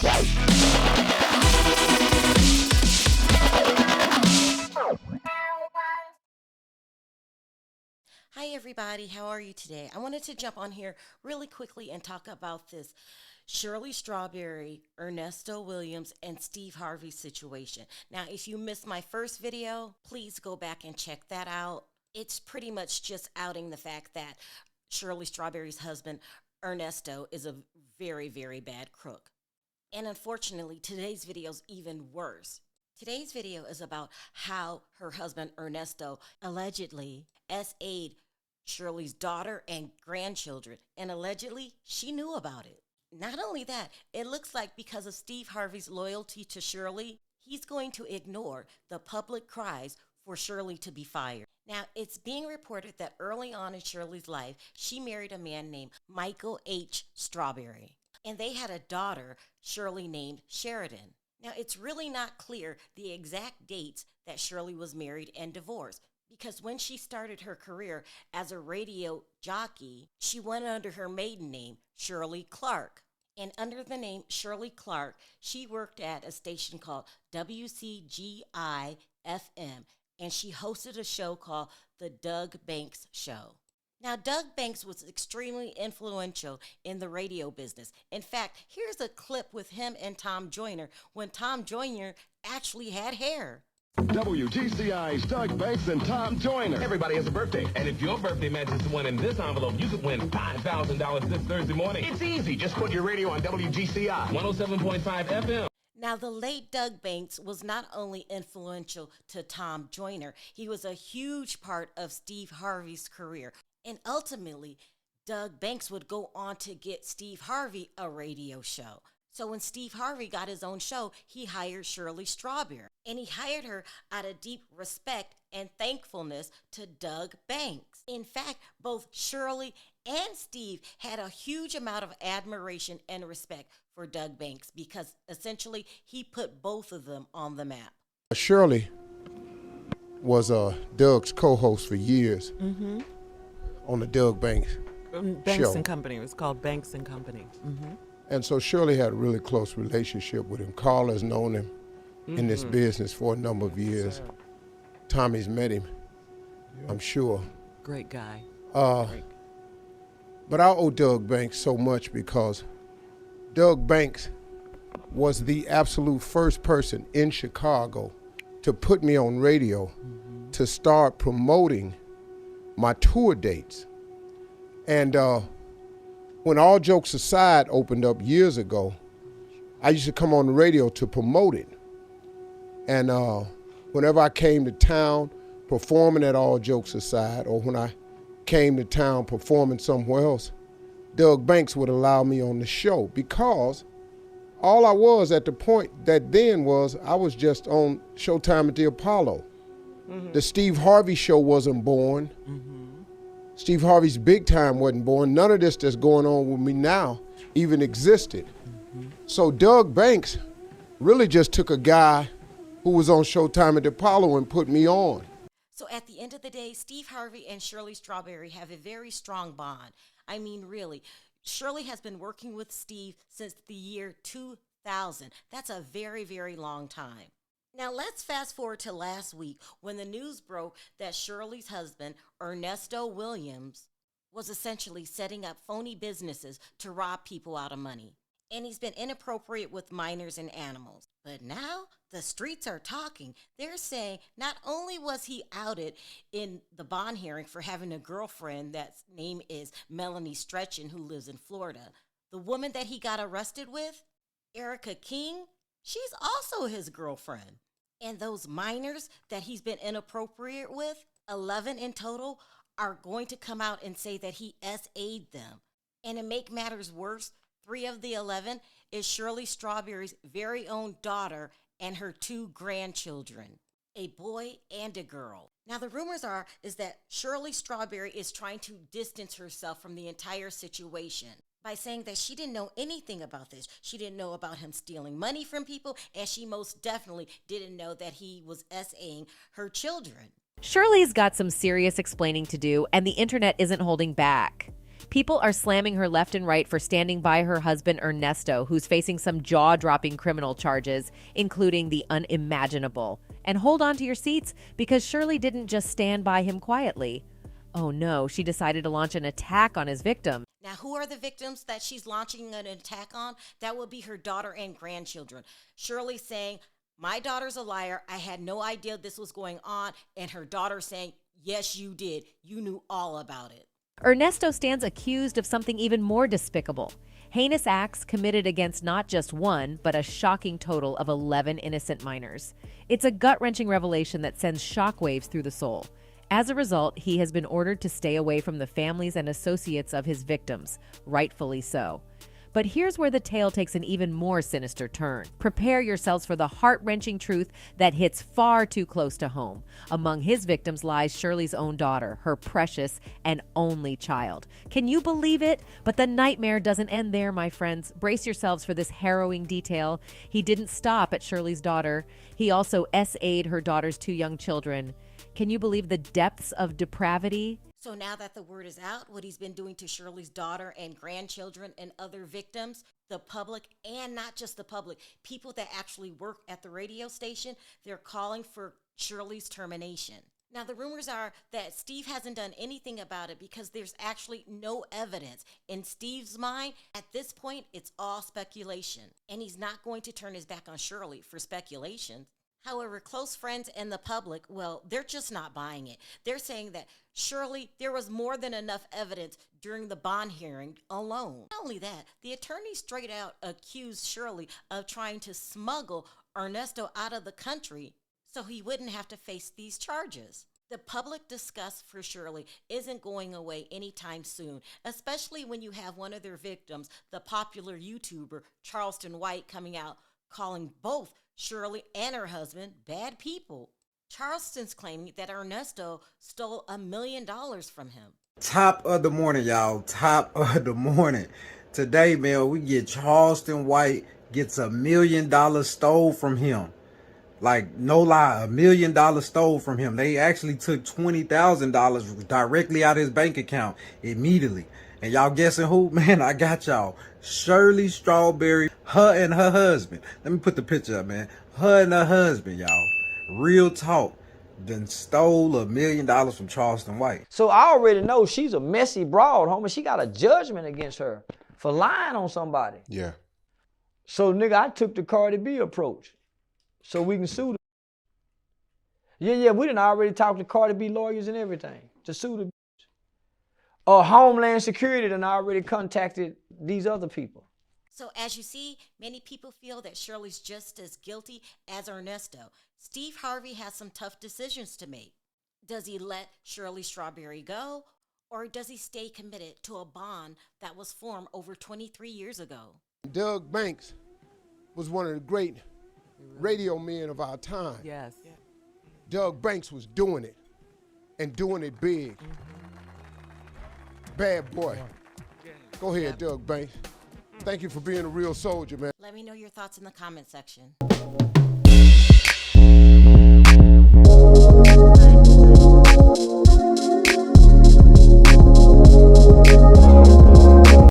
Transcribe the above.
Hi, everybody. How are you today? I wanted to jump on here really quickly and talk about this Shirley Strawberry, Ernesto Williams, and Steve Harvey situation. Now, if you missed my first video, please go back and check that out. It's pretty much just outing the fact that Shirley Strawberry's husband, Ernesto, is a very, very bad crook. And unfortunately, today's video is even worse. Today's video is about how her husband, Ernesto, allegedly SA'd Shirley's daughter and grandchildren, and allegedly she knew about it. Not only that, it looks like because of Steve Harvey's loyalty to Shirley, he's going to ignore the public cries for Shirley to be fired. Now, it's being reported that early on in Shirley's life, she married a man named Michael H. Strawberry, and they had a daughter, Shirley, named Sheridan. Now, it's really not clear the exact dates that Shirley was married and divorced, because when she started her career as a radio jockey, she went under her maiden name, Shirley Clark. And under the name Shirley Clark, she worked at a station called WCGI-FM, and she hosted a show called The Doug Banks Show. Now, Doug Banks was extremely influential in the radio business. In fact, here's a clip with him and Tom Joyner when Tom Joyner actually had hair. WGCI's Doug Banks and Tom Joyner. Everybody has a birthday, and if your birthday matches the one in this envelope, you could win $5,000 this Thursday morning. It's easy. Just put your radio on WGCI 107.5 FM. Now, the late Doug Banks was not only influential to Tom Joyner, he was a huge part of Steve Harvey's career. And ultimately, Doug Banks would go on to get Steve Harvey a radio show. So when Steve Harvey got his own show, he hired Shirley Strawberry. And he hired her out of deep respect and thankfulness to Doug Banks. In fact, both Shirley and Steve had a huge amount of admiration and respect for Doug Banks because essentially he put both of them on the map. Shirley was Doug's co-host for years on the Doug Banks show. And Company. It was called Banks and Company. And so Shirley had a really close relationship with him. Carl has known him in this business for a number of years. Tommy's met him, I'm sure. Great guy. But I owe Doug Banks so much because Doug Banks was the absolute first person in Chicago to put me on radio to start promoting my tour dates. And when All Jokes Aside opened up years ago, I used to come on the radio to promote it. And whenever I came to town performing at All Jokes Aside, or when I came to town performing somewhere else, Doug Banks would allow me on the show because all I was at the point that then was I was just on Showtime at the Apollo. The Steve Harvey show wasn't born. Steve Harvey's Big Time wasn't born. None of this that's going on with me now even existed. So Doug Banks really just took a guy who was on Showtime at the Apollo and put me on. So at the end of the day, Steve Harvey and Shirley Strawberry have a very strong bond. I mean, really, Shirley has been working with Steve since the year 2000. That's a very, very long time. Now, let's fast forward to last week when the news broke that Shirley's husband, Ernesto Williams, was essentially setting up phony businesses to rob people out of money. And he's been inappropriate with minors and animals. But now the streets are talking. They're saying not only was he outed in the bond hearing for having a girlfriend that's name is Melanie Stretchen, who lives in Florida, the woman that he got arrested with, Erica King, she's also his girlfriend. And those minors that he's been inappropriate with, 11 in total, are going to come out and say that he SA'd them. And to make matters worse, 3 of the 11 is Shirley Strawberry's very own daughter and her 2 grandchildren, a boy and a girl. Now, the rumors is that Shirley Strawberry is trying to distance herself from the entire situation by saying that she didn't know anything about this. She didn't know about him stealing money from people, and she most definitely didn't know that he was SAing her children. Shirley's got some serious explaining to do, and the internet isn't holding back. People are slamming her left and right for standing by her husband Ernesto, who's facing some jaw-dropping criminal charges, including the unimaginable. And hold on to your seats, because Shirley didn't just stand by him quietly. Oh no, she decided to launch an attack on his victim. Now, who are the victims that she's launching an attack on? That would be her daughter and grandchildren. Shirley saying, my daughter's a liar. I had no idea this was going on. And her daughter saying, yes, you did. You knew all about it. Ernesto stands accused of something even more despicable. Heinous acts committed against not just one, but a shocking total of 11 innocent minors. It's a gut-wrenching revelation that sends shockwaves through the soul. As a result, he has been ordered to stay away from the families and associates of his victims, rightfully so. But here's where the tale takes an even more sinister turn. Prepare yourselves for the heart-wrenching truth that hits far too close to home. Among his victims lies Shirley's own daughter, her precious and only child. Can you believe it? But the nightmare doesn't end there, my friends. Brace yourselves for this harrowing detail. He didn't stop at Shirley's daughter. He also SA'd her daughter's 2 young children. Can you believe the depths of depravity? So now that the word is out, what he's been doing to Shirley's daughter and grandchildren and other victims, the public, and not just the public, people that actually work at the radio station, they're calling for Shirley's termination. Now, the rumors are that Steve hasn't done anything about it because there's actually no evidence. In Steve's mind, at this point, it's all speculation. And he's not going to turn his back on Shirley for speculation. However, close friends and the public, well, they're just not buying it. They're saying that Shirley, there was more than enough evidence during the bond hearing alone. Not only that, the attorney straight out accused Shirley of trying to smuggle Ernesto out of the country so he wouldn't have to face these charges. The public disgust for Shirley isn't going away anytime soon, especially when you have one of their victims, the popular YouTuber Charleston White, coming out calling both Shirley and her husband bad people. Charleston's claiming that Ernesto stole $1 million from him. Top of the morning, y'all. Top of the morning. Today, man, we get Charleston White gets $1 million stole from him. Like, no lie, $1 million stole from him. They actually took $20,000 directly out of his bank account immediately. And y'all guessing who? Man, I got y'all. Shirley Strawberry, her and her husband. Let me put the picture up, man. Her and her husband, y'all. Real talk. Then stole $1 million from Charleston White. So I already know she's a messy broad, homie. She got a judgment against her for lying on somebody. Yeah. So, nigga, I took the Cardi B approach so we can sue them. Yeah, we done already talked to Cardi B lawyers and everything to sue the Homeland Security done already contacted these other people. So as you see, many people feel that Shirley's just as guilty as Ernesto. Steve Harvey has some tough decisions to make. Does he let Shirley Strawberry go, or does he stay committed to a bond that was formed over 23 years ago? Doug Banks was one of the great radio men of our time. Yes. Doug Banks was doing it, and doing it big. Bad boy. Go ahead, Doug Banks. Thank you for being a real soldier, man. Let me know your thoughts in the comment section.